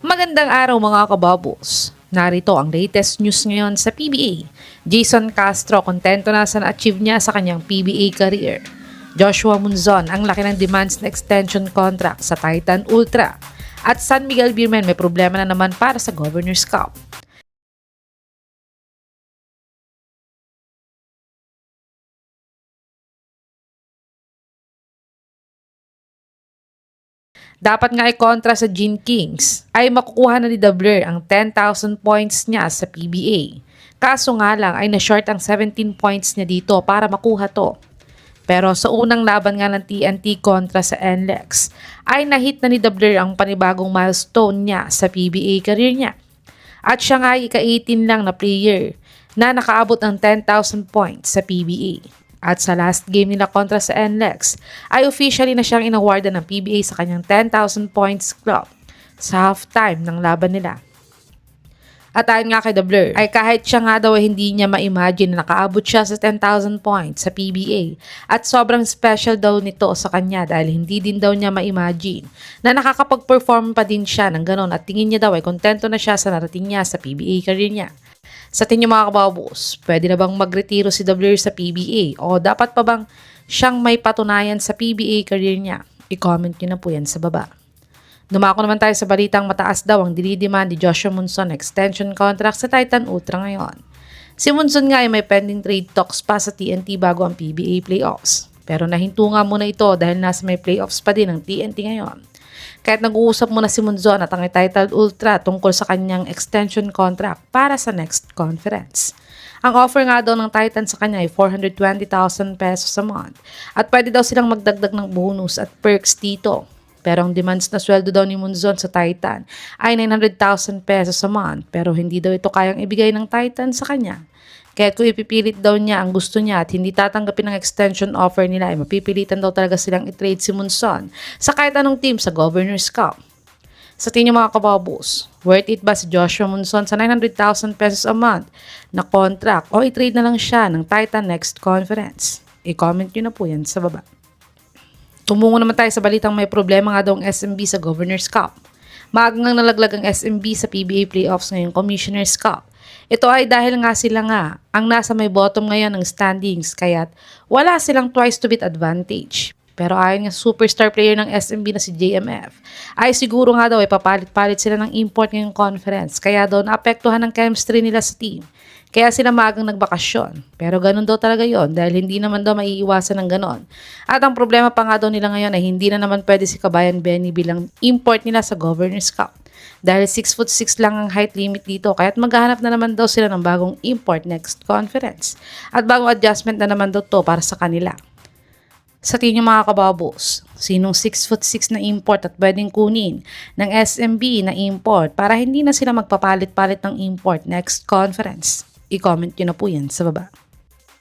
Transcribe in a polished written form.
Magandang araw mga kababos. Narito ang latest news ngayon sa PBA. Jason Castro kontento na sa na-achieve niya sa kanyang PBA career. Joshua Munzon ang laki ng demands na extension contract sa Titan Ultra. At San Miguel Beermen may problema na naman para sa Governor's Cup. Dapat nga i-kontra sa Gene Kings ay makukuha na ni Dabler ang 10,000 points niya sa PBA. Kaso nga lang ay na-short ang 17 points niya dito para makuha to. Pero sa unang laban nga ng TNT kontra sa NLEX ay nahit na ni Dabler ang panibagong milestone niya sa PBA career niya. At siya nga ay ika-18 lang na player na nakaabot ng 10,000 points sa PBA. At sa last game nila kontra sa NLEX ay officially na siyang inawardan ng PBA sa kanyang 10,000 points club sa halftime ng laban nila. At ayon nga kay The Blur, ay kahit siya nga daw ay hindi niya ma-imagine na nakaabot siya sa 10,000 points sa PBA at sobrang special daw nito sa kanya dahil hindi din daw niya ma-imagine na nakakapag-perform pa din siya ng ganon at tingin niya daw ay kontento na siya sa narating niya sa PBA career niya. Sa tingin mga kababos, pwede na bang magretiro si Dabler sa PBA o dapat pa bang siyang may patunayan sa PBA career niya? I-comment nyo na po yan sa baba. Dumako naman tayo sa balitang mataas daw ang dinidemand ni Joshua Munzon extension contract sa Titan Ultra ngayon. Si Munzon nga ay may pending trade talks pa sa TNT bago ang PBA playoffs. Pero nahinto nga muna ito dahil nasa may playoffs pa din ang TNT ngayon. Kahit nag-uusap muna si Munzon at ang Titan Ultra tungkol sa kanyang extension contract para sa next conference. Ang offer nga daw ng Titan sa kanya ay 420,000 pesos a month at pwede daw silang magdagdag ng bonus at perks dito. Pero ang demands na sweldo daw ni Munzon sa Titan ay 900,000 pesos a month pero hindi daw ito kayang ibigay ng Titan sa kanya. Kaya kung ipipilit daw niya ang gusto niya at hindi tatanggapin ng extension offer nila ay mapipilitan daw talaga silang i-trade si Munzon sa kahit anong team sa Governor's Cup. Sa tingin mga kababos, worth it ba si Joshua Munzon sa 900,000 pesos a month na contract o i-trade na lang siya ng Titan next conference? I-comment nyo na po yan sa baba. Tumungo naman tayo sa balitang may problema nga daw ang SMB sa Governor's Cup. Maagang nalaglag ang SMB sa PBA playoffs ngayong Commissioner's Cup. Ito ay dahil nga sila nga ang nasa may bottom ngayon ng standings kaya't wala silang twice to beat advantage. Pero ayon nga superstar player ng SMB na si JMF ay siguro nga daw ay papalit-palit sila ng import ngayong conference kaya daw naapektuhan ng chemistry nila sa team. Kaya sila maagang nagbakasyon. Pero ganun daw talaga yon dahil hindi naman daw maiiwasan ng ganon. At ang problema pa nga daw nila ngayon ay hindi na naman pwede si Kabayan Benny bilang import nila sa Governor's Cup. Dahil 6'6" lang ang height limit dito, kaya't maghahanap na naman daw sila ng bagong import next conference. At bagong adjustment na naman daw to para sa kanila. Sa tingin mga kababos, sinong 6'6" na import at pwedeng kunin ng SMB na import para hindi na sila magpapalit-palit ng import next conference? I-comment nyo na po yan sa baba.